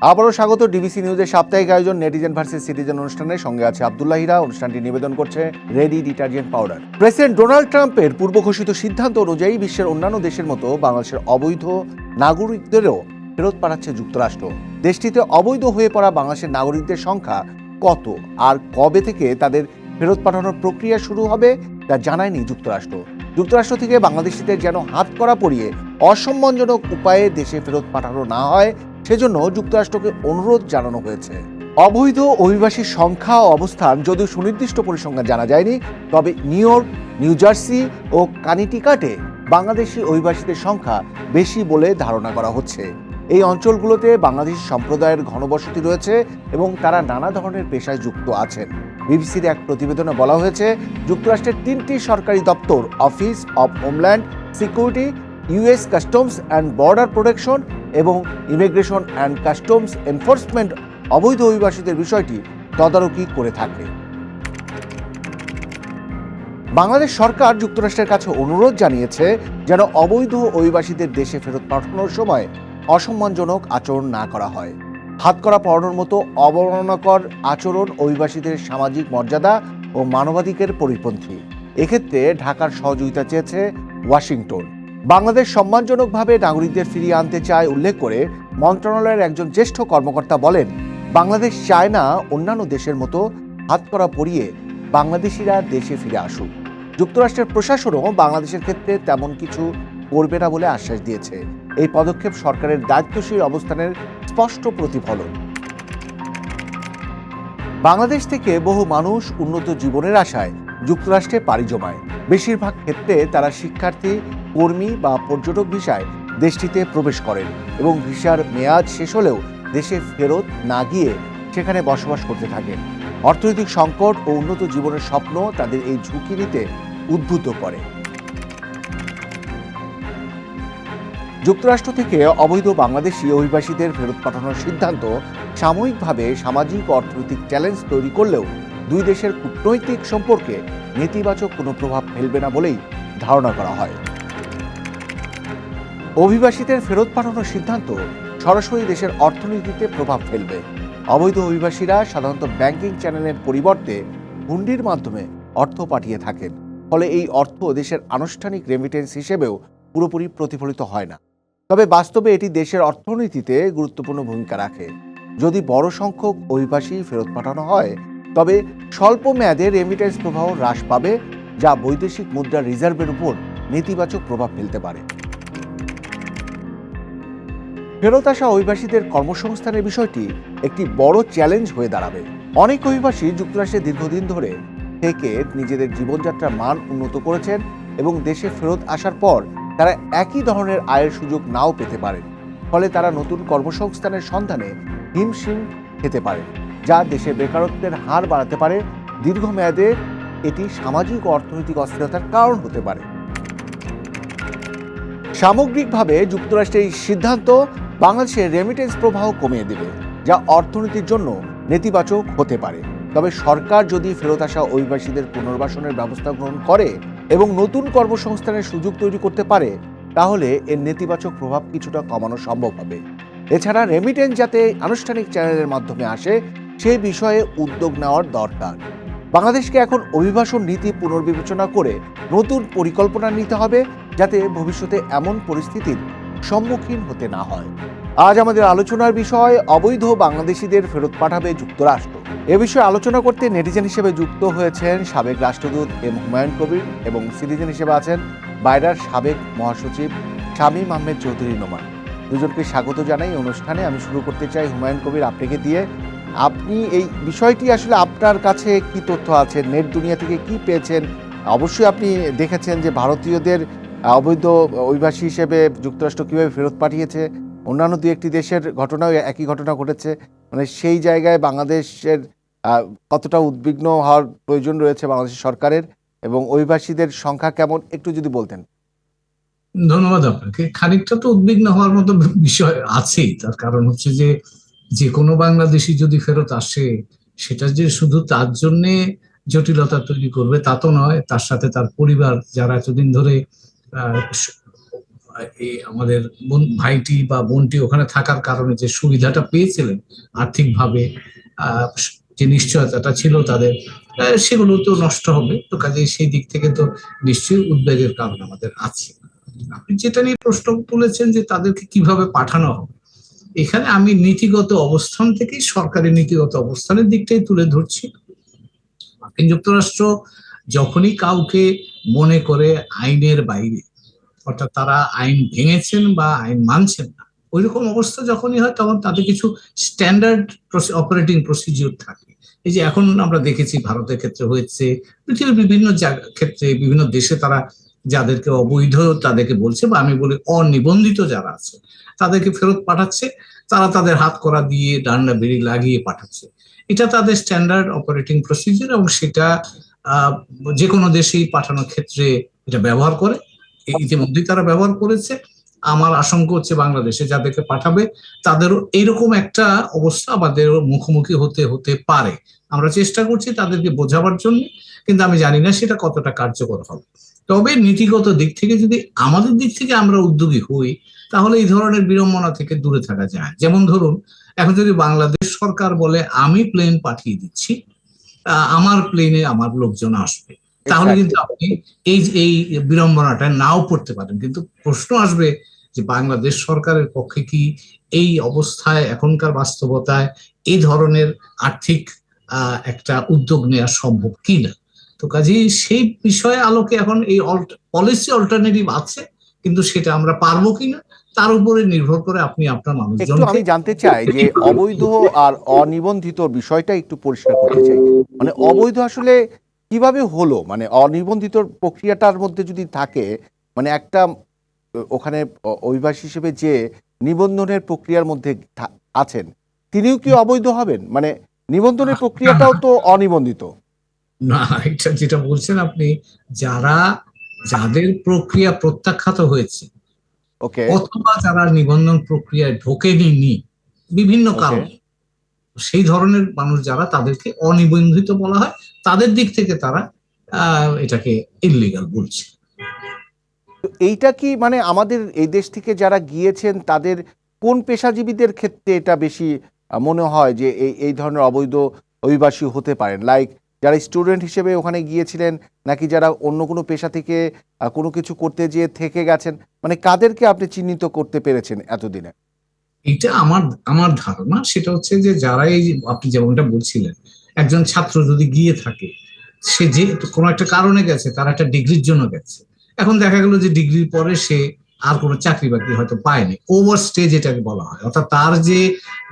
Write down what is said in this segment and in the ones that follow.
আবারও স্বাগত ডিবিসি নিউজের সাপ্তাহিক আয়োজন নেটিজেন ভার্সেস সিটিজেন অনুষ্ঠানের সঙ্গে আছে আব্দুল্লাহ হীরা। অনুষ্ঠানটি নিবেদন করছে ready detergent powder. President Donald ট্রাম্পের পূর্ব ঘোষিত সিদ্ধান্ত অনুযায়ী বিশ্বের অন্যান্য দেশের মতো বাংলাদেশের অবৈধ নাগরিকদেরও ফেরত পাঠাচ্ছে যুক্তরাষ্ট্র। দেশটিতে অবৈধ হয়ে পড়া বাংলাদেশের নাগরিকদের সংখ্যা কত আর কবে থেকে তাদের ফেরত পাঠানোর প্রক্রিয়া শুরু হবে তা জানায়নি যুক্তরাষ্ট্র। যুক্তরাষ্ট্র থেকে বাংলাদেশিদের যেন হাতকড়া পরিয়ে অসম্মানজনক উপায়ে দেশে ফেরত পাঠানো না হয় সেজন্য যুক্তরাষ্ট্রকে অনুরোধ জানানো হয়েছে। অবৈধ অভিবাসীর সংখ্যা ও অবস্থান যদিও সুনির্দিষ্ট পরিসংখ্যান জানা যায়নি, তবে নিউ ইয়র্ক, নিউ জার্সি ও কানেটিকাটে বাংলাদেশি অভিবাসীদের সংখ্যা বেশি বলে ধারণা করা হচ্ছে। এই অঞ্চলগুলোতে বাংলাদেশি সম্প্রদায়ের ঘনবসতি রয়েছে এবং তারা নানা ধরনের পেশায় যুক্ত আছেন। বিবিসির এক প্রতিবেদনে বলা হয়েছে, যুক্তরাষ্ট্রের 3টি সরকারি দপ্তর office of homeland security, US customs and border protection এবং ইমিগ্রেশন অ্যান্ড কাস্টমস এনফোর্সমেন্ট অবৈধ অভিবাসীদের বিষয়টি তদারকি করে থাকে। বাংলাদেশ সরকার যুক্তরাষ্ট্রের কাছে অনুরোধ জানিয়েছে যেন অবৈধ অভিবাসীদের দেশে ফেরত পাঠানোর সময় অসম্মানজনক আচরণ না করা হয়। হাতকড়া পরানোর মতো অবমাননাকর আচরণ অভিবাসীদের সামাজিক মর্যাদা ও মানবাধিকারের পরিপন্থী। এক্ষেত্রে ঢাকার সহযোগিতা চেয়েছে ওয়াশিংটন। বাংলাদেশ সম্মানজনকভাবে নাগরিকদের ফিরিয়ে আনতে চায় উল্লেখ করে মন্ত্রণালয়ের একজন জ্যেষ্ঠ কর্মকর্তা বলেন, বাংলাদেশ চায় না অন্যান্য দেশের মতো হাতকড়া পরিয়ে বাংলাদেশিরা দেশে ফিরে আসুক। যুক্তরাষ্ট্রের প্রশাসনও বাংলাদেশের ক্ষেত্রে তেমন কিছু করবে না বলে আশ্বাস দিয়েছে। এই পদক্ষেপ সরকারের দায়িত্বশীল অবস্থানের স্পষ্ট প্রতিফলন। বাংলাদেশ থেকে বহু মানুষ উন্নত জীবনের আশায় যুক্তরাষ্ট্রে পাড়ি জমায়। বেশিরভাগ ক্ষেত্রে তারা শিক্ষার্থী, কর্মী বা পর্যটক ভিসায় দেশটিতে প্রবেশ করেন এবং ভিসার মেয়াদ শেষ হলেও দেশে ফেরত না গিয়ে সেখানে বসবাস করতে থাকেন। অর্থনৈতিক সংকট ও উন্নত জীবনের স্বপ্ন তাদের এই ঝুঁকি নিতে উদ্বুদ্ধ করে। যুক্তরাষ্ট্র থেকে অবৈধ বাংলাদেশি অভিবাসীদের ফেরত পাঠানোর সিদ্ধান্ত সাময়িকভাবে সামাজিক ও অর্থনৈতিক চ্যালেঞ্জ তৈরি করলেও দুই দেশের কূটনৈতিক সম্পর্কে নেতিবাচক কোনো প্রভাব ফেলবে না বলেই ধারণা করা হয়। অভিবাসীদের ফেরত পাঠানোর সিদ্ধান্ত সরাসরি দেশের অর্থনীতিতে প্রভাব ফেলবে। অবৈধ অভিবাসীরা সাধারণত ব্যাংকিং চ্যানেলের পরিবর্তে হুন্ডির মাধ্যমে অর্থ পাঠিয়ে থাকেন। ফলে এই অর্থ দেশের আনুষ্ঠানিক রেমিটেন্স হিসেবেও পুরোপুরি প্রতিফলিত হয় না। তবে বাস্তবে এটি দেশের অর্থনীতিতে গুরুত্বপূর্ণ ভূমিকা রাখে। যদি বড় সংখ্যক অভিবাসী ফেরত পাঠানো হয় তবে স্বল্প মেয়াদে রেমিটেন্স প্রবাহ হ্রাস পাবে, যা বৈদেশিক মুদ্রা রিজার্ভের উপর নেতিবাচক প্রভাব ফেলতে পারে। ফেরত আসা অভিবাসীদের কর্মসংস্থানের বিষয়টি একটি বড় চ্যালেঞ্জ হয়ে দাঁড়াবে। অনেক অভিবাসী যুক্তরাষ্ট্রে দীর্ঘদিন ধরে থেকে নিজেদের জীবনযাত্রার মান উন্নত করেছেন এবং দেশে ফেরত আসার পর তারা একই ধরনের আয়ের সুযোগ নাও পেতে পারেন। ফলে তারা নতুন কর্মসংস্থানের সন্ধানে হিমশিম খেতে পারে, যা দেশে বেকারত্বের হার বাড়াতে পারে। দীর্ঘমেয়াদে এটি সামাজিক ও অর্থনৈতিক অস্থিরতার কারণ হতে পারে। সামগ্রিকভাবে যুক্তরাষ্ট্রের এই সিদ্ধান্ত বাংলাদেশের রেমিটেন্স প্রবাহ কমিয়ে দেবে, যা অর্থনীতির জন্য নেতিবাচক হতে পারে। তবে সরকার যদি ফেরত আসা অভিবাসীদের পুনর্বাসনের ব্যবস্থা গ্রহণ করে এবং নতুন কর্মসংস্থানের সুযোগ তৈরি করতে পারে, তাহলে এর নেতিবাচক প্রভাব কিছুটা কমানো সম্ভব হবে। এছাড়া রেমিটেন্স যাতে আনুষ্ঠানিক চ্যানেলের মাধ্যমে আসে সে বিষয়ে উদ্যোগ নেওয়ার দরকার। বাংলাদেশকে এখন অভিবাসন নীতি পুনর্বিবেচনা করে নতুন পরিকল্পনা নিতে হবে, যাতে ভবিষ্যতে এমন পরিস্থিতির সম্মুখীন হতে না হয়। আজ আমাদের আলোচনার বিষয় অবৈধ বাংলাদেশিদের ফেরত পাঠাবে যুক্তরাষ্ট্র। এ বিষয়ে আলোচনা করতে নেটিজেন হিসেবে যুক্ত হয়েছেন সাবেক রাষ্ট্রদূত এম হুমায়ুন কবির এবং সিটিজেন হিসেবে আছেন বাইরার সাবেক মহাসচিব শামীম আহমেদ চৌধুরী নোমান। দুজনকে স্বাগত জানাই অনুষ্ঠানে। আমি শুরু করতে চাই হুমায়ুন কবির আপনাকে দিয়ে। আপনি এই বিষয়টি আসলে আপনার কাছে কি তথ্য আছে, নেট দুনিয়া থেকে কি পেয়েছেন? অবশ্যই আপনি দেখেছেন যে ভারতীয়দের অবৈধ অভিবাসী হিসেবে যুক্তরাষ্ট্র কীভাবে ফেরত পাঠিয়েছে। অন্যান্য দু একটি দেশের ঘটনাও একই ঘটনা ঘটেছে। মানে সেই জায়গায় বাংলাদেশের কতটা উদ্বিগ্ন হওয়ার প্রয়োজন রয়েছে বাংলাদেশ সরকারের, এবং অভিবাসীদের সংখ্যা কেমন একটু যদি বলতেন। ধন্যবাদ আপনাকে। খানিকটা তো উদ্বিগ্ন হওয়ার মতো বিষয় আছেই। তার কারণ হচ্ছে যে যে কোনো বাংলাদেশি যদি ফেরত আসে সেটা যে শুধু তার জন্য জটিলতা তৈরি করবে তা তো নয়, তার সাথে তার পরিবার যারা এতদিন ধরে আমাদের ভাইটি বা বোনটি ওখানে থাকার কারণে যে সুবিধাটা পেয়েছিলেন আর্থিকভাবে, যে নিশ্চয়তাটা ছিল তাদের, সেগুলো তো নষ্ট হবে। তো কাজেই সেই দিক থেকে তো নিশ্চয়ই উদ্বেগের কারণ আমাদের আছে। আপনি যেটা নিয়ে প্রশ্ন তুলেছেন যে তাদেরকে কিভাবে পাঠানো হবে, এখানে আমি নীতিগত অবস্থান থেকেই সরকারি নীতিগত অবস্থানের দিকটাই তুলে ধরছি। মার্কিন যুক্তরাষ্ট্র যখনই কাউকে মনে করে আইনের বাইরে, অর্থাৎ তারা আইন ভেঙেছেন বা আইন মানছেন না, ওইরকম অবস্থা যখনই হয় তখন তাদের কিছু স্ট্যান্ডার্ড অপারেটিং প্রসিজিওর থাকে। এই যে এখন আমরা দেখেছি ভারতের ক্ষেত্রে হয়েছে, পৃথিবীর বিভিন্ন ক্ষেত্রে বিভিন্ন দেশে তারা যাদেরকে অবৈধ তাদেরকে বলছে, বা আমি বলি অনিবন্ধিত যারা আছে তাদেরকে ফেরত পাঠাচ্ছে, তারা তাদের হাত করা দিয়ে ডান্ডা বেড়ি লাগিয়ে পাঠাচ্ছে। এটা তাদের স্ট্যান্ডার্ড অপারেটিং প্রসিজিওর, এবং সেটা যে কোনো দেশেই পাঠানোর ক্ষেত্রে এটা ব্যবহার করে, ইতিমধ্যেই তারা ব্যবহার করেছে। আমার আশঙ্কা হচ্ছে বাংলাদেশে যাদেরকে পাঠাবে তাদেরও এইরকম একটা অবস্থা আমাদের মুখোমুখি হতে হতে পারে। আমরা চেষ্টা করছি তাদেরকে বোঝাবার জন্য, কিন্তু আমি জানি না সেটা কতটা কার্যকর হবে। তবে নীতিগত দিক থেকে যদি আমাদের দিক থেকে আমরা উদ্যোগী হই, তাহলে এই ধরনের বিড়ম্বনা থেকে দূরে থাকা যায়। যেমন ধরুন, এখন যদি বাংলাদেশ সরকার বলে আমি প্লেন পাঠিয়ে দিচ্ছি, আমার প্লেনে আমার লোকজন আসবে, তাহলে কিন্তু আপনি এই এই বিড়ম্বনাটা নাও পড়তে পারেন। কিন্তু প্রশ্ন আসবে যে বাংলাদেশ সরকারের পক্ষে কি এই অবস্থায়, এখনকার বাস্তবতায় এই ধরনের আর্থিক একটা উদ্যোগ নেওয়া সম্ভব কিনা। তো কাজেই সেই বিষয়ে আলোকে এখন এই পলিসি অল্টারনেটিভ আছে, কিন্তু সেটা আমরা পারবো কিনা তার উপরে নির্ভর করে আপনি আপনার একটু আমি মানুষজনকে। জানতে চাই যে অবৈধ আর অনিবন্ধিত বিষয়টা একটু পরিষ্কার করতে চাই। মানে অবৈধ আসলে কিভাবে হলো, মানে অনিবন্ধিত প্রক্রিয়াটার মধ্যে যদি থাকে, মানে একটা ওখানে অভিবাসী হিসেবে যে নিবন্ধনের প্রক্রিয়ার মধ্যে আছেন তিনিও কি অবৈধ হবেন? মানে নিবন্ধনের প্রক্রিয়াটাও তো অনিবন্ধিত। না, এটা যেটা বলছেন আপনি, যারা যাদের প্রক্রিয়া প্রত্যাখ্যাত হয়েছে ওকে অথবা যারা নিবন্ধন প্রক্রিয়ায় ঢোকেনি বিভিন্ন কারণে, সেই ধরনের মানুষ যারা, তাদেরকে অনিবন্ধিত বলা হয়। তাদের দিক থেকে তারা এটাকে ইললিগাল বলছে। তো এইটা কি মানে আমাদের এই দেশ থেকে যারা গিয়েছেন তাদের কোন পেশাজীবীদের ক্ষেত্রে এটা বেশি মনে হয় যে এই ধরনের অবৈধ অভিবাসী হতে পারেন? লাইক যারা স্টুডেন্ট হিসেবে ওখানে গিয়েছিলেন, নাকি যারা অন্য কোনো পেশা থেকে কোনো কিছু করতে যেয়ে থেকে গেছেন? মানে কাদেরকে আপনি চিহ্নিত করতে পেরেছেন এতদিনে? এটা আমার আমার ধারণা সেটা হচ্ছে যে যারা এই আপনি যেমনটা বলছিলেন, একজন ছাত্র যদি গিয়ে থাকে, সে যে কোনো একটা কারণে গেছে, তার একটা ডিগ্রির জন্য গেছে, এখন দেখা গেল যে ডিগ্রির পরে সে আর কোনো চাকরি বাকরি হয়তো পায়নি, ওভার স্টে যেটাকে বলা হয়, অর্থাৎ তার যে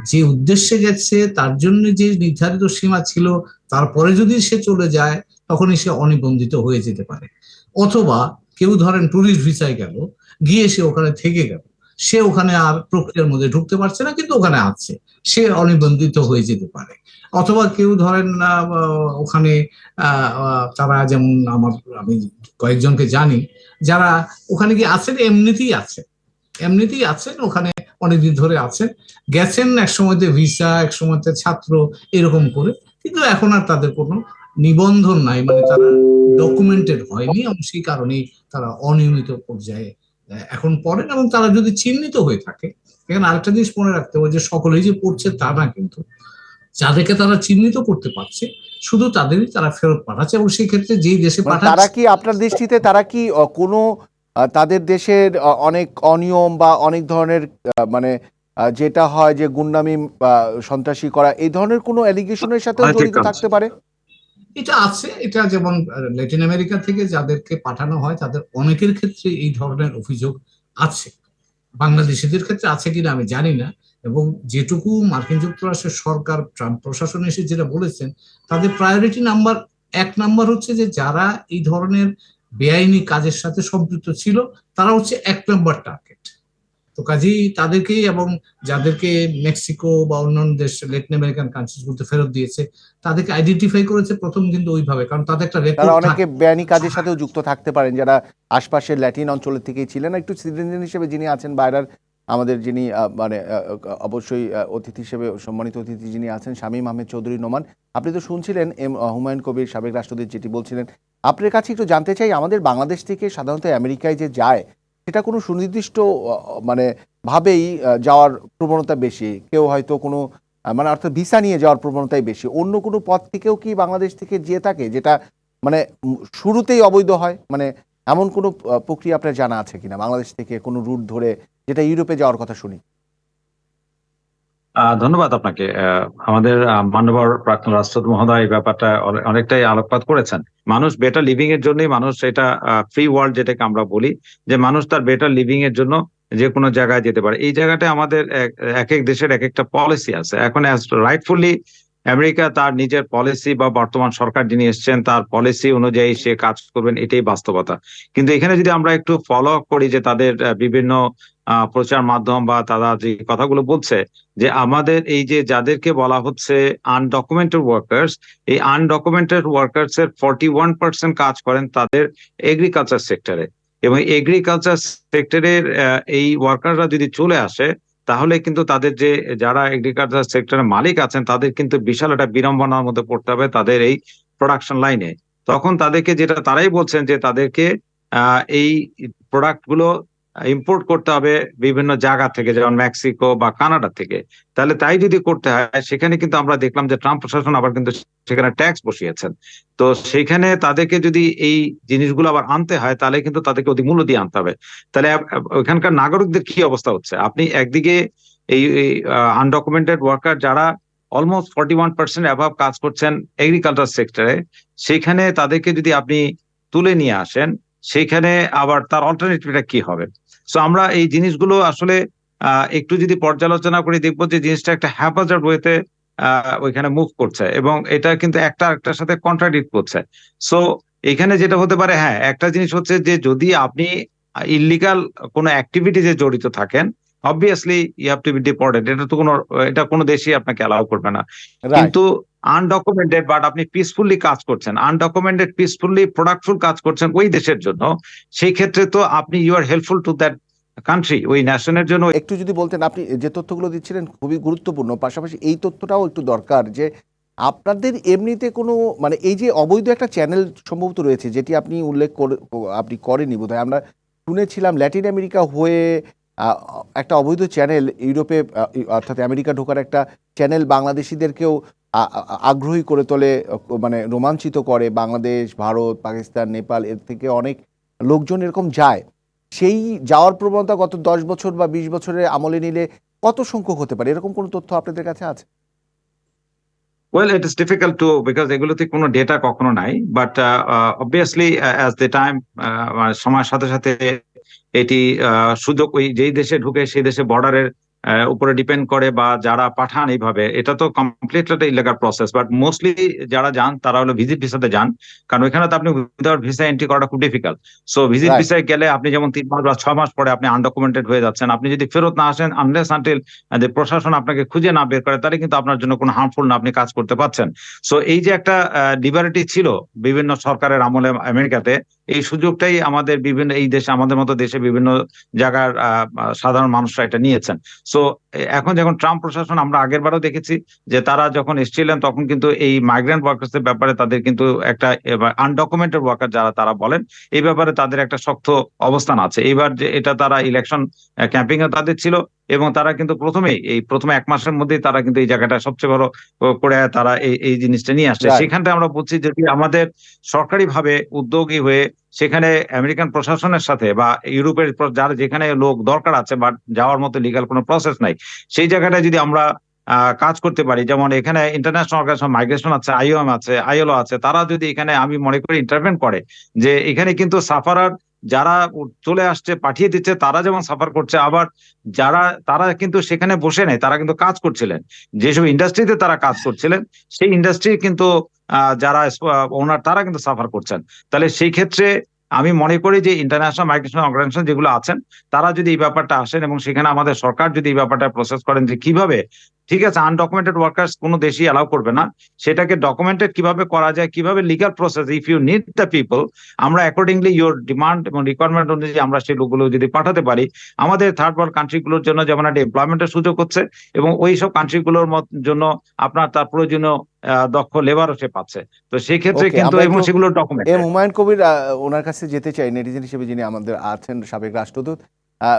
যে উদ্দেশ্যে গেছে তার জন্য যে নির্ধারিত সীমা ছিল, তারপরে যদি সে চলে যায় তখনই সে অনিবন্ধিত হয়ে যেতে পারে। অথবা কেউ ধরেন ট্যুরিস্ট ভিসায় গেল, গিয়ে সে ওখানে থেকে গেল, সে ওখানে আর প্রক্রিয়ার মধ্যে ঢুকতে পারছে না, কিন্তু ওখানে আছে, সে অনিবন্ধিত হয়ে যেতে পারে। অথবা কেউ ধরেন ওখানে তারা যেমন আমি কয়েকজনকে জানি যারা ওখানে গিয়ে আছেন, এমনিতেই আছেন ওখানে, অনেকদিন ধরে আছেন, গেছেন এক সময়তে ভিসা, এক সময়তে ছাত্র, এরকম করে, কিন্তু এখন আর তাদের কোনো নিবন্ধন নাই, মানে তারা ডকুমেন্টেড হয়নি, এবং সেই কারণেই তারা অনিয়মিত পর্যায়ে এখন পড়েন। এবং তারা যদি চিহ্নিত হয়ে থাকে, এখানে আরেকটা জিনিস মনে রাখতে হবে যে সকলেই যে পড়ছে তা না, কিন্তু যাদেরকে তারা চিহ্নিত করতে পারছে শুধু তাদেরই তারা ফেরত পাঠাচ্ছে। এবং সেই ক্ষেত্রে যেই দেশে মানে তারা পাঠাচ্ছে, কি আপনার দৃষ্টিতে তারা কি কোনো তাদের দেশের অনেক অনিয়ম বা অনেক ধরনের মানে যেটা হয় যে গুন্ডামি বা সন্ত্রাসী করা, এই ধরনের কোনো অ্যালিগেশনের সাথেও জড়িত থাকতে পারে? এটা আছে। এটা যেমন ল্যাটিন আমেরিকা থেকে যাদেরকে পাঠানো হয় তাদের অনেকের ক্ষেত্রে এই ধরনের অভিযোগ আছে। বাংলাদেশিদের ক্ষেত্রে আছে কিনা আমি জানি না। এবং যেটুকু মার্কিন যুক্তরাষ্ট্রের সরকার, ট্রাম্প প্রশাসন এসে যেটা বলেছেন, তাদের প্রায়োরিটি নাম্বার 1 হচ্ছে যে যারা এই ধরনের বেআইনি কাজের সাথে সম্পৃক্ত ছিল তারা হচ্ছে 1 নম্বর টার্গেট। তো কাজেই তাদেরকেই, এবং যাদেরকে মেক্সিকো বা অন্যান্য দেশ, ল্যাটিন আমেরিকান কান্ট্রিজ গুলোতে ফেরত দিয়েছে, তাদেরকে আইডেন্টিফাই করেছে প্রথম কিন্তু ওইভাবে, কারণ তাদের একটা তারা রেকর্ড অনেকে থাকে। বেআইনি কাজের সাথেও যুক্ত থাকতে পারেন, যারা আশপাশের ল্যাটিন অঞ্চলের থেকেই ছিলেন। একটু সিটিজেন হিসেবে যিনি আছেন বাইরের, আমাদের যিনি মানে অবশ্যই অতিথি হিসেবে সম্মানিত অতিথি যিনি আছেন, শামীম আহমেদ চৌধুরী নোমান, আপনি তো শুনছিলেন হুমায়ুন কবির সাবেক রাষ্ট্রদূত যেটি বলছিলেন। আপনার কাছে একটু জানতে চাই, আমাদের বাংলাদেশ থেকে সাধারণত আমেরিকায় যে যায় সেটা কোনো সুনির্দিষ্ট মানে ভাবেই যাওয়ার প্রবণতা বেশি, কেউ হয়তো কোনো মানে অর্থাৎ ভিসা নিয়ে যাওয়ার প্রবণতাই বেশি। অন্য কোনো পথ থেকেও কি বাংলাদেশ থেকে যেয়ে থাকে যেটা মানে শুরুতেই অবৈধ হয়? মানে এমন কোনো প্রক্রিয়া আপনার জানা আছে কিনা বাংলাদেশ থেকে কোনো রুট ধরে যেটা ইউরোপে যাওয়ার কথা শুনি? ধন্যবাদ আপনাকে। আমাদের মাননীয় প্রাক্তন রাষ্ট্রপতি মহোদয় এই ব্যাপারটা অনেকটাই আলোকপাত করেছেন। মানুষ বেটার লিভিং এর জন্যই মানুষ এটা ফ্রি ওয়ার্ল্ড যেটাকে আমরা বলি, যে মানুষ তার বেটার লিভিং এর জন্য যে কোনো জায়গায় যেতে পারে। এই জায়গাটা আমাদের এক এক দেশের এক একটা পলিসি আছে। এখন রাইটফুলি আমেরিকা তার নিজের পলিসি বা বর্তমান সরকার যিনি এসছেন তার পলিসি অনুযায়ী সে কাজ করবেন, এটাই বাস্তবতা। কিন্তু এখানে যদি আমরা একটু ফলো আপ করি যে তাদের বিভিন্ন প্রচার মাধ্যম বা তারা যে কথাগুলো বলছে, যে আমাদের এই যে যাদেরকে বলা হচ্ছে আনডকুমেন্টেড ওয়ার্কার্স, এই আনডকুমেন্টেড ওয়ার্কার্স এর 41% কাজ করেন তাদের এগ্রিকালচার সেক্টরে, এবং এগ্রিকালচার সেক্টরের এই ওয়ার্কাররা যদি চলে আসে তাহলে কিন্তু তাদের যে যারা এগ্রিকালচার সেক্টরের মালিক আছেন তাদের কিন্তু বিশাল একটা বিড়ম্বনার মধ্যে পড়তে হবে তাদের এই প্রোডাকশন লাইনে। তখন তাদেরকে যেটা তারাই বলছেন যে তাদেরকে এই প্রোডাক্ট গুলো ইম্পোর্ট করতে হবে বিভিন্ন জায়গা থেকে, যেমন মেক্সিকো বা কানাডা থেকে। তাহলে তাই যদি করতে হয়, সেখানে কিন্তু আমরা দেখলাম যে ট্রাম্প প্রশাসন আবার কিন্তু সেখানে ট্যাক্স বসিয়েছেন। তো সেখানে তাদেরকে যদি এই জিনিসগুলো আবার আনতে হয় তাহলে কিন্তু তাদেরকে অধিক মূল্য দিয়ে আনতে হবে। তাহলে ওখানকার নাগরিকদের কি অবস্থা হচ্ছে? আপনি একদিকে এই আনডকুমেন্টেড ওয়ার্কার যারা অলমোস্ট 41% অ্যাভাব কাজ করছেন এগ্রিকালচার সেক্টরে, সেখানে তাদেরকে যদি আপনি তুলে নিয়ে আসেন, সেখানে আবার তার অল্টারনেটিভটা কি হবে? সো আমরা এই জিনিসগুলো আসলে একটু যদি পর্যালোচনা করে দেখবো যে জিনিসটা একটা হ্যাপাজার্ড ওয়েতে ওইখানে মুভ করছে, এবং এটা কিন্তু একটা একটার সাথে কন্ট্রাডিক্ট করছে। সো এখানে যেটা হতে পারে, হ্যাঁ, একটা জিনিস হচ্ছে যে যদি আপনি ইল্লিগাল কোনো অ্যাক্টিভিটিজে জড়িত থাকেন, obviously you have to be deported. এটা কোনো দেশই আপনাকে অ্যালাউ করবে না। রাইট। কিন্তু আনডকুমেন্টেড বাট আপনি পিসফুলি কাজ করছেন, আনডকুমেন্টেড পিসফুলি প্রোডাক্টফুল কাজ করছেন ওই দেশের জন্য, সেই ক্ষেত্রে তো আপনি you are helpful to that country, ওই ন্যাশনের জন্য। একটু যদি বলতেন, আপনি যে তথ্যগুলো দিচ্ছিলেন খুবই গুরুত্বপূর্ণ, পাশাপাশি এই তথ্যটাও একটু দরকার যে আপনাদের এমনিতে কোনো মানে এই যে অবৈধ একটা চ্যানেল সম্ভবত রয়েছে যেটি আপনি উল্লেখ করে আপনি করেনি বোধহয়, আমরা শুনেছিলাম ল্যাটিন আমেরিকা হয়ে একটা অবৈধ চ্যানেল ইউরোপে অর্থাৎ আমেরিকা ঢোকার একটা চ্যানেল বাংলাদেশিদেরকেও আগ্রহী করে তোলে, মানে রোমাঞ্চিত করে। বাংলাদেশ, ভারত, পাকিস্তান, নেপাল এর থেকে অনেক লোকজন এরকম যায়। সেই যাওয়ার প্রবণতা গত 10 বছর বা 20 বছরের আমলে নিলে কত সংখ্যক হতে পারে? এরকম কোনো তথ্য আপনাদের কাছে আছে? Well, it is difficult to, because এগুলোতে কোনো ডেটা কখনো নাই। But obviously as the time, সময়ের সাথে সাথে এটি সুযোগ ওই যেই দেশে ঢুকে সেই দেশে বর্ডারের উপরে ডিপেন্ড করে, বা যারা পাঠান এইভাবে, এটা তো কমপ্লিট একটা ইলিগাল প্রসেস। বাট মোস্টলি যারা যান তারা হলো ভিজিট ভিসাতে যান, কারণ ওইখানে তো আপনি উইদাউট ভিসা এন্ট্রি করাটা খুব ডিফিকাল্ট। So visit right. ভিসায় গেলে আপনি যেমন 3 মাস বা 6 মাস পরে আপনি আনডকুমেন্টেড হয়ে যাচ্ছেন, আপনি যদি ফেরত না আসেন আনলেস আনটিল প্রশাসন আপনাকে খুঁজে না বের করে, তাহলে কিন্তু আপনার জন্য কোনো হার্মফুল না, আপনি কাজ করতে পারছেন। সো এই যে একটা লিবার্টি ছিল বিভিন্ন সরকারের আমলে আমেরিকাতে, এই সুযোগটাই আমাদের বিভিন্ন এই দেশে, আমাদের মতো দেশে বিভিন্ন জায়গার সাধারণ মানুষরা এটা নিয়েছেন। সো এখন যখন ট্রাম্প প্রশাসন, আমরা আগের বারও দেখেছি যে তারা যখন এসেছিলেন তখন কিন্তু এই মাইগ্রেন্ট ওয়ার্কার্স এর ব্যাপারে তাদের কিন্তু একটা আনডকুমেন্টেড ওয়ার্কার যারা তারা বলেন, এই ব্যাপারে তাদের একটা শক্ত অবস্থান আছে। এইবার যে এটা তারা ইলেকশন ক্যাম্পিং এ তাদের ছিল, এবং তারা কিন্তু প্রথম 1 মাসের মধ্যেই তারা কিন্তু এই জায়গাটা সবচেয়ে বড় করে তারা এই জিনিসটা নিয়ে আসছে। রাইট। সেখানটা আমরা বলছি যদি আমাদের সরকারি ভাবে উদ্যোগী হয়ে সেখানে আমেরিকান প্রশাসনের সাথে বা ইউরোপের যার যেখানে লোক দরকার আছে বাট যাওয়ার মতো লিগাল কোনো প্রসেস নাই, সেই জায়গাটায় যদি আমরা কাজ করতে পারি, যেমন এখানে ইন্টারন্যাশনাল অর্গানাইজেশন মাইগ্রেশন আছে, আইওএম আছে, আইএলও আছে, তারা যদি এখানে আমি মনে করি ইন্টারভেন করে, যে এখানে কিন্তু সাফারার যারা চলে আসছে পাঠিয়ে দিচ্ছে তারা যেমন সাফার করছে, আবার তারা কিন্তু সেখানে বসে নেই, তারা কিন্তু কাজ করছিলেন, যেসব ইন্ডাস্ট্রিতে তারা কাজ করছিলেন সেই ইন্ডাস্ট্রি কিন্তু যারা ওনার তারা কিন্তু সাফার করছেন। তাহলে সেই ক্ষেত্রে আমি মনে করি যে ইন্টারন্যাশনাল মাইগ্রেশন অর্গানাইজেশন যেগুলো আছেন তারা যদি এই ব্যাপারটা আসেন, এবং সেখানে আমাদের সরকার যদি এই ব্যাপারটা প্রসেস করেন যে কিভাবে, ঠিক আছে আনডকুমেন্টেড ওয়ার্কার্স কোনো দেশই অ্যালাউ করবে না, সেটাকে ডকুমেন্টেড কিভাবে করা যায়, কিভাবে legal process, if you need the people, আমরা অ্যাকর্ডিংলি ইউর ডিমান্ড এবং রিকোয়ারমেন্ট অনুযায়ী আমরা সেই লোকগুলো যদি পাঠাতে পারি, আমাদের থার্ড ওয়ার্ল্ড কান্ট্রিগুলোর জন্য যেমন একটা এমপ্লয়মেন্টের সুযোগ হচ্ছে, এবং ওই সব কান্ট্রিগুলোর জন্য আপনার তার প্রয়োজনীয় দক্ষ লেবারও সে পাচ্ছে। তো সেই ক্ষেত্রে ওকে, কিন্তু আমরা এবং একটু সেগুলো এম ডকুমেন্টেড। হুমায়ুন কবির ওনার কাছে যেতে চাই, নেটিজেন হিসেবে যিনি আমাদের আছেন, সাবেক রাষ্ট্রদূত।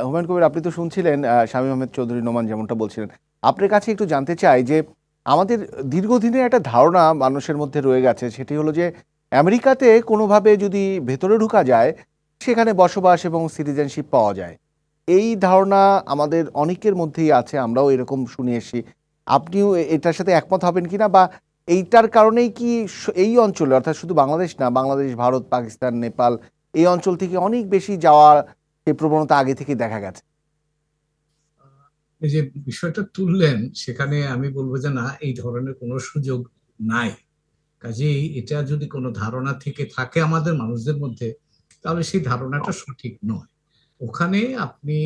হুমায়ুন কবির, আপনি তো শুনছিলেন শামীম আহমেদ চৌধুরী নোমান যেমনটা বলছিলেন। আপনার কাছে একটু জানতে চাই যে আমাদের দীর্ঘদিনের একটা ধারণা মানুষের মধ্যে রয়ে গেছে, সেটি হলো যে আমেরিকাতে কোনোভাবে যদি ভেতরে ঢোকা যায়, সেখানে বসবাস এবং সিটিজেনশিপ পাওয়া যায়। এই ধারণা আমাদের অনেকের মধ্যেই আছে, আমরাও এরকম শুনে এসেছি। আপনিও এটার সাথে একমত হবেন কিনা, বা এইটার কারণেই কি এই অঞ্চলে, অর্থাৎ শুধু বাংলাদেশ না, বাংলাদেশ, ভারত, পাকিস্তান, নেপাল, এই অঞ্চল থেকে অনেক বেশি যাওয়ার এই প্রবণতা আগে থেকে দেখা গেছে? এই যে বিষয়টা তুললেন, সেখানে আমি বলবো যে না, এই ধরনের কোনো সুযোগ নাই। কাজেই এটা যদি কোনো ধারণা থেকে থাকে আমাদের মানুষদের মধ্যে, তাহলে সেই ধারণাটা সঠিক নয়। ওখানে আপনি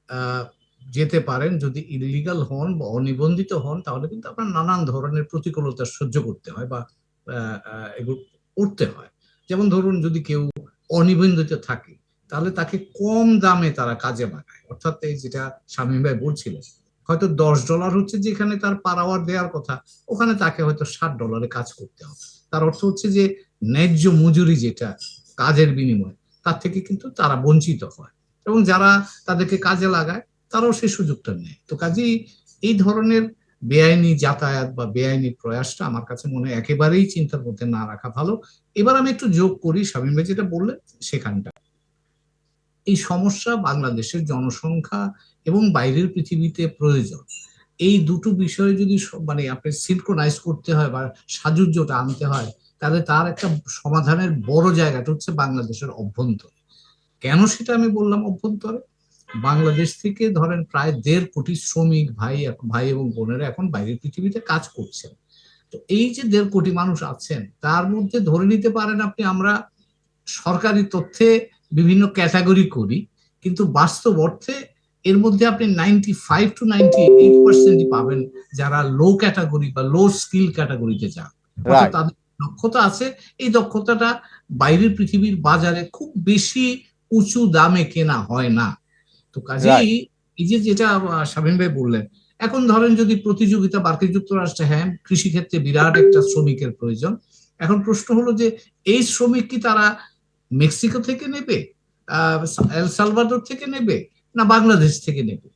আহ, যেতে পারেন, যদি ইলিগাল হন বা অনিবন্ধিত হন, তাহলে কিন্তু আপনার নানান ধরনের প্রতিকূলতা সহ্য করতে হয় বা এগুলো করতে হয়। যেমন ধরুন, যদি কেউ অনিবন্ধিত থাকে, তাহলে তাকে কম দামে তারা কাজে লাগায়। অর্থাৎ এই যেটা শামীম ভাই বলছিলেন, হয়তো $10 হচ্ছে যেখানে তার পার আওয়ার দেওয়ার কথা, ওখানে তাকে হয়তো $60 কাজ করতে হবে। তার অর্থ হচ্ছে যে ন্যায্য মজুরি যেটা কাজের বিনিময়, তার থেকে কিন্তু তারা বঞ্চিত হয়। এবং যারা তাদেরকে কাজে লাগায়, তারাও সেই সুযোগটা নেয়। তো কাজেই এই ধরনের বেআইনি যাতায়াত বা বেআইনি প্রয়াসটা আমার কাছে মনে হয় একেবারেই চিন্তার মধ্যে না রাখা ভালো। এবার আমি একটু যোগ করি শামীম ভাই যেটা বললেন সেখানটা। এই সমস্যা বাংলাদেশের জনসংখ্যা এবং বাইরের পৃথিবীতে প্রয়োজন, এই দুটো বিষয়ে যদি মানে আপনি সিনক্রোনাইজ করতে হয় বা সাযুজ্যটা আনতে হয়, তাহলে তার একটা সমাধানের বড় জায়গাটা হচ্ছে বাংলাদেশের অভ্যন্তরে। কেন সেটা আমি বললাম অভ্যন্তরে? বাংলাদেশ থেকে ধরেন প্রায় 1.5 কোটি শ্রমিক ভাই ভাই এবং বোনেরা এখন বাইরের পৃথিবীতে কাজ করছেন। তো এই যে 1.5 কোটি মানুষ আছেন, তার মধ্যে ধরে নিতে পারেন আপনি, আমরা সরকারি তথ্যে বিভিন্ন ক্যাটাগরি করি, কিন্তু বাস্তব অর্থে এর মধ্যে আপনি 95 to 98% পাবেন যারা লো ক্যাটাগরি বা লো স্কিল ক্যাটাগরিতে যান। অর্থাৎ রাইট, তাদের দক্ষতা আছে, এই দক্ষতাটা বাইরের পৃথিবীর বাজারে খুব বেশি উঁচু দামে কেনা হয় না। তো কাজেই রাইট। এই যে যেটা শামীম ভাই বললেন, এখন ধরেন যদি প্রতিযোগিতা মার্কিন যুক্তরাষ্ট্রে, হ্যাঁ কৃষি ক্ষেত্রে বিরাট একটা শ্রমিকের প্রয়োজন। এখন প্রশ্ন হলো যে এই শ্রমিক কি তারা মেক্সিকো থেকে নেবে, এল সালভাদর থেকে নেবে, না বাংলাদেশ থেকে নেবে?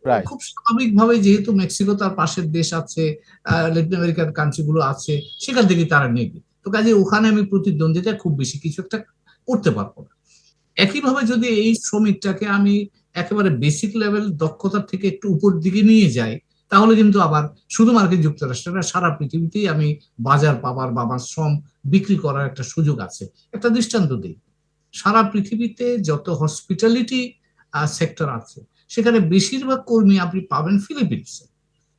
রাইট। খুব স্বাভাবিকভাবে, যেহেতু মেক্সিকো তার পাশের দেশ আছে, ল্যাটিন আমেরিকান কান্ট্রি গুলো আছে, সেখান থেকে তারা নেবে। তো কাজে ওখানে আমি প্রতিদ্বন্দ্বিতা খুব বেশি কিছু একটা করতে পারবো না। একইভাবে যদি এই শ্রমিকটাকে আমি একেবারে বেসিক লেভেল দক্ষতার থেকে একটু উপর দিকে নিয়ে যাই, তাহলে কিন্তু আবার শুধু মার্কিন যুক্তরাষ্ট্রে না, সারা পৃথিবীতেই আমি বাজার পাবার বা আমার শ্রম বিক্রি করার একটা সুযোগ আছে। একটা দৃষ্টান্ত দিই, সারা পৃথিবীতে যত হসপিটালিটি সেক্টর আছে, সেখানে বেশিরভাগ কর্মী আপনি পাবেন ফিলিপিন্সে।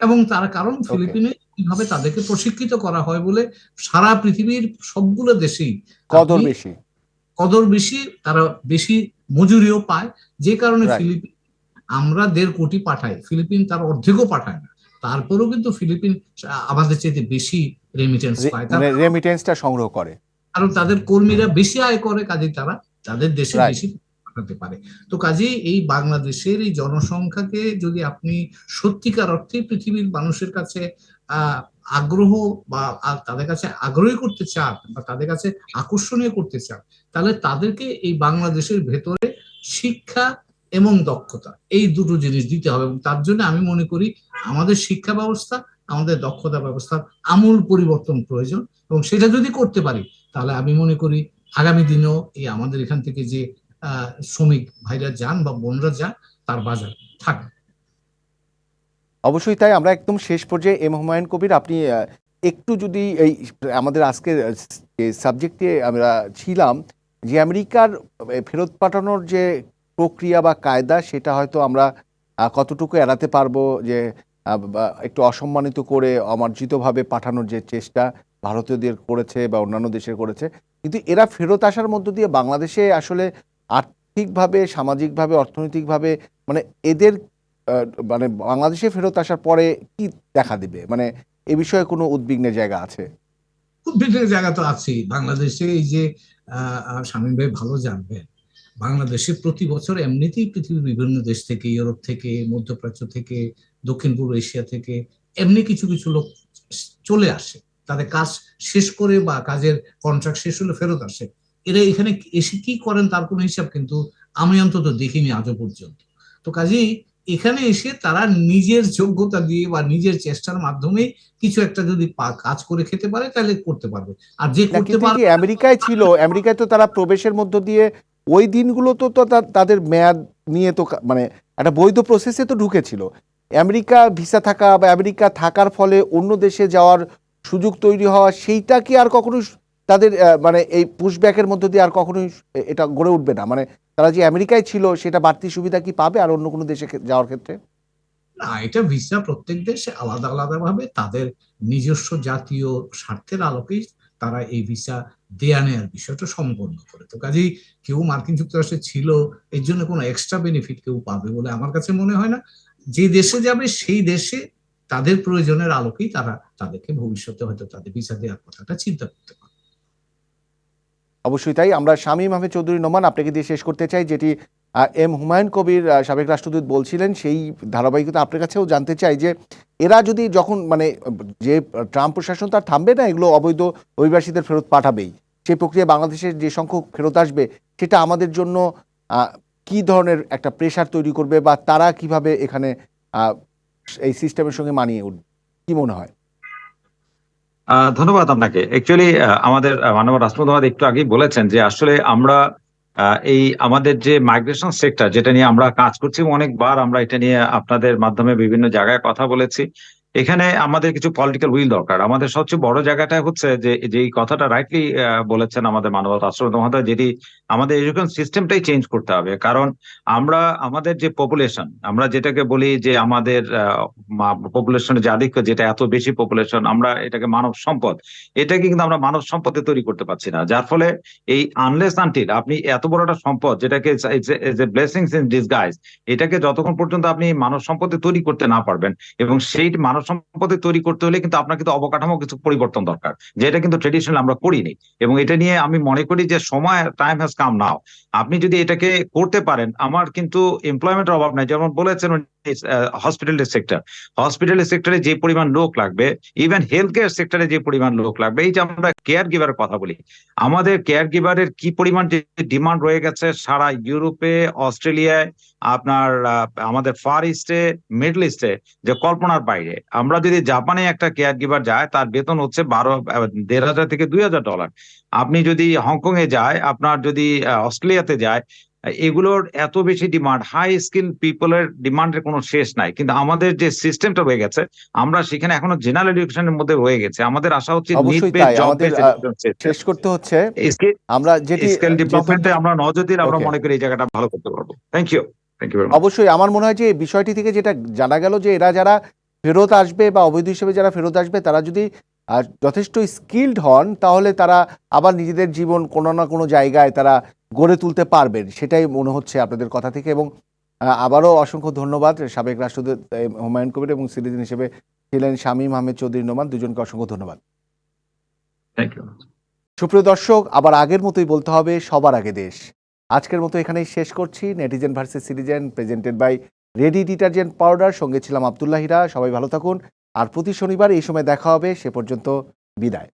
এবং তার কারণ, ওকে, ফিলিপিনে কিভাবে তাদেরকে প্রশিক্ষিত করা হয় বলে সারা পৃথিবীর সবগুলো দেশেই কদর আপনি বেশি। কদর বেশি, তারা বেশি মজুরিও পায়। যে কারণে রাইট। ফিলিপিন, আমরা 1.5 কোটি পাঠাই, ফিলিপিন তার অর্ধেকও পাঠায় না। তারপরেও কিন্তু ফিলিপিন আমাদের চাইতে বেশি রেমিটেন্স পায়, তার মানে রেমিটেন্সটা সংগ্রহ করে। কারণ তাদের কর্মীরা বেশি আয় করে, কাজেই তারা তাদের দেশে রাইট। বেশি পাঠাতে পারে। তো কাজেই এই বাংলাদেশের এই জনসংখ্যাকে যদি আপনি সত্যিকার অর্থে পৃথিবীর মানুষের কাছে আহ আগ্রহ বা তাদের কাছে আগ্রহী করতে চান বা তাদের কাছে আকর্ষণীয় করতে চান, তাহলে তাদেরকে এই বাংলাদেশের ভেতরে শিক্ষা এবং দক্ষতা, এই দুটো জিনিস দিতে হবে। এবং তার জন্য আমি মনে করি আমাদের শিক্ষা ব্যবস্থা, আমাদের দক্ষতা ব্যবস্থার আমূল পরিবর্তন প্রয়োজন। এবং সেটা যদি করতে পারি, তাহলে আমি মনে করি আগামী দিনেও এই আমাদের এখান থেকে যে শ্রমিক ভাইরা যান বা বোনরা যান, তার বাজার থাকবে। অবশ্যই তাই। আমরা একদম শেষ পর্যায়ে, হুমায়ুন কবির, আপনি একটু যদি এই আমাদের আজকের সাবজেক্টে আমরা ছিলাম যে আমেরিকার ফেরত পাঠানোর যে প্রক্রিয়া বা কায়দা, সেটা হয়তো আমরা কতটুকু এড়াতে পারবো, যে বা একটু অসম্মানিত করে অমার্জিতভাবে পাঠানোর যে চেষ্টা ভারতীয়দের করেছে বা অন্যান্য দেশের করেছে, কিন্তু এরা ফেরত আসার মধ্য দিয়ে বাংলাদেশে আসলে আর্থিকভাবে, সামাজিকভাবে, অর্থনৈতিকভাবে, মানে এদের মানে বাংলাদেশে ফেরত আসার পরে কি দেখা দিবে, মানে এ বিষয়ে কোনো উদ্বিগ্নের জায়গা আছে? খুব ভিড়ের জায়গা তো আছেই বাংলাদেশে। এই যে শামীম ভাই ভালো জানবেন, বাংলাদেশে প্রতি বছর এমনিতেই পৃথিবীর বিভিন্ন দেশ থেকে, ইউরোপ থেকে, মধ্যপ্রাচ্য থেকে, দক্ষিণ পূর্ব এশিয়া থেকে এমনি কিছু কিছু লোক চলে আসে, তাদের কাজ শেষ করে বা কাজের কন্ট্রাক্ট শেষ হলে ফেরত আসে, এরা এখানে এসে কি করেন তার কোনো হিসাব কিন্তু আমি অন্তত দেখিনি আজও পর্যন্ত। তো কাজেই এখানে এসে তারা নিজের যোগ্যতা দিয়ে বা নিজের চেষ্টার মাধ্যমে কিছু একটা যদি কাজ করে খেতে পারে তাহলে করতে পারবে, আর যে না, করতে কিন্তু পারবে যে আমেরিকায় ছিল, আমেরিকায় তো তারা প্রবেশের মধ্য দিয়ে ওই দিনগুলো তো তো তাদের মেয়াদ নিয়ে তো মানে একটা বৈধ প্রসেসে তো ঢুকেছিল। আমেরিকা ভিসা থাকা বা আমেরিকা থাকার ফলে অন্য দেশে যাওয়ার সুযোগ তৈরি হওয়া, সেইটা কি আর কখনোই তাদের মানে এই পুশব্যাকের মধ্য দিয়ে আর কখনোই এটা গড়ে উঠবে না? মানে তারা যে আমেরিকায় ছিল সেটা বাড়তি সুবিধা কি পাবে আর অন্য কোনো দেশে যাওয়ার ক্ষেত্রে? না, এটা ভিসা প্রত্যেক দেশে আলাদা আলাদা ভাবে তাদের নিজস্ব জাতীয় স্বার্থের আলোকেই তারা এই ভিসা দেয়া নেয়ার বিষয়টা সম্পন্ন করে। তো কাজেই কেউ মার্কিন যুক্তরাষ্ট্রে ছিল এর জন্য কোনো এক্সট্রা বেনিফিট কেউ পাবে বলে আমার কাছে মনে হয় না। যে দেশে যাবে সেই দেশে তাদের প্রয়োজনের আলোকেই তারা তাদেরকে ভবিষ্যতে হয়তো তাদের ভিসা দেওয়ার কথাটা চিন্তা করতে পারে। অবশ্যই তাই। আমরা শামীম আহমেদ চৌধুরী নোমান আপনাকে দিয়ে শেষ করতে চাই, যেটি এম হুমায়ুন কবির সাবেক রাষ্ট্রদূত বলছিলেন, সেই ধারাবাহিকতা আপনার কাছেও জানতে চাই যে এরা যদি যখন মানে যে ট্রাম্প প্রশাসন তার থামবে না, এগুলো অবৈধ অভিবাসীদের ফেরত পাঠাবেই, সেই প্রক্রিয়া বাংলাদেশের যে সংখ্যক ফেরত আসবে সেটা আমাদের জন্য কি ধরনের একটা প্রেশার তৈরি করবে বা তারা কিভাবে এখানে এই সিস্টেমের সঙ্গে মানিয়ে উঠবে, কি মনে হয়? ধন্যবাদ আপনাকে। অ্যাকচুয়ালি আমাদের মাননীয় রাষ্ট্রপতি মহোদয় একটু আগেই বলেছেন যে আসলে আমরা এই আমাদের যে মাইগ্রেশন সেক্টর যেটা নিয়ে আমরা কাজ করছি, অনেকবার আমরা এটা নিয়ে আপনাদের মাধ্যমে বিভিন্ন জায়গায় কথা বলেছি। এখানে আমাদের কিছু পলিটিক্যাল উইল দরকার। আমাদের সবচেয়ে বড় জায়গাটা হচ্ছে যে যেই কথাটা রাইটলি বলেছেন আমাদের মাননীয় রাষ্ট্রপতি মহোদয়, যেটি আমাদের এডুকেশন সিস্টেমটাই চেঞ্জ করতে হবে। কারণ আমরা আমাদের যে পপুলেশন, আমরা যেটাকে বলি যে আমাদের পপুলেশনের যে আধিক্য, যেটা এত বেশি পপুলেশন, আমরা এটাকে মানব সম্পদ, এটাকে কিন্তু আমরা মানব সম্পদে তৈরি করতে পারছি না। যার ফলে এই আনলেস আনটিল আপনি এত বড় একটা সম্পদ যেটাকে ব্লেসিংস ইন ডিসগাইজ, এটাকে যতক্ষণ পর্যন্ত আপনি মানব সম্পদে তৈরি করতে না পারবেন, এবং সেই মানব সম্পদে তৈরি করতে হলে কিন্তু আপনার কিন্তু অবকাঠামো কিছু পরিবর্তন দরকার, যেটা কিন্তু ট্রেডিশনাল আমরা করিনি। এবং এটা নিয়ে আমি মনে করি যে সময়, টাইম হ্যাজ কাম নাও। আপনি যদি এটাকে করতে পারেন, আমার কিন্তু এমপ্লয়মেন্টের অভাব নাই। যেমন বলেছেন হসপিটালের সেক্টর, হসপিটালের সেক্টরে যে পরিমাণ লোক লাগবে, ইভেন হেলথ কেয়ার সেক্টরে যে পরিমাণ লোক লাগবে, এই যে আমরা কেয়ার গিভারের কথা বলি, আমাদের কেয়ার গিভারের কি পরিমাণ যে ডিমান্ড রয়ে গেছে সারা ইউরোপে, অস্ট্রেলিয়ায়, আপনার আমাদের ফার ইস্টে, মিডল ইস্টে, যে কল্পনার বাইরে। আমরা যদি জাপানে একটা কেয়ার গিভার যায়, তার বেতন হচ্ছে 1,500 থেকে $2,000। আপনি যদি হংকং এ যায়, আপনার যদি অস্ট্রেলিয়াতে যায়, এগুলোর এত বেশি ডিমান্ড, হাই স্কিল পিপলের ডিমান্ডের কোনো শেষ নাই। কিন্তু আমাদের যে সিস্টেমটা রয়ে গেছে, আমরা সেখানে এখনো জেনারেল এডুকেশনের মধ্যে রয়ে গেছে। আমাদের আশা হচ্ছে নিড অবশ্যই বেস, তাই, জব আমাদের বেস এডুকেশন সিস্টেম। শেষ করতে হচ্ছে। আমরা যেটি স্কিল ডেভেলপমেন্টে আমরা নজর দিলে আমরা ওকে, মনে করি এই জায়গাটা ভালো করতে পারবো। Thank you, thank you very much. অবশ্যই আমার মনে হয় যে এই বিষয়টি থেকে যেটা জানা গেল যে এরা যারা ফেরত আসবে বা অবৈধ হিসেবে যারা ফেরত আসবে, তারা যদি যথেষ্ট স্কিলড হন, তাহলে তারা আবার নিজেদের জীবন কোনো না কোনো জায়গায় তারা গড়ে তুলতে পারবেন, সেটাই মনে হচ্ছে আপনাদের কথা থেকে। এবং আবারও অসংখ্য ধন্যবাদ সাবেক রাষ্ট্রদূত হুমায়ুন কবির এবং সিটিজেন হিসেবে ছিলেন শামীম আহমেদ চৌধুরী নোমান, দুজনকে অসংখ্য ধন্যবাদ। Thank you. সুপ্রিয় দর্শক, আবার আগের মতোই বলতে হবে, সবার আগে দেশ। আজকের মতো এখানেই শেষ করছি। Netizen versus citizen, presented by ready detergent powder. সঙ্গে ছিলাম আব্দুল্লাহ হীরা। সবাই ভালো থাকুন, আর প্রতি শনিবার এই সময় দেখা হবে। সে পর্যন্ত বিদায়।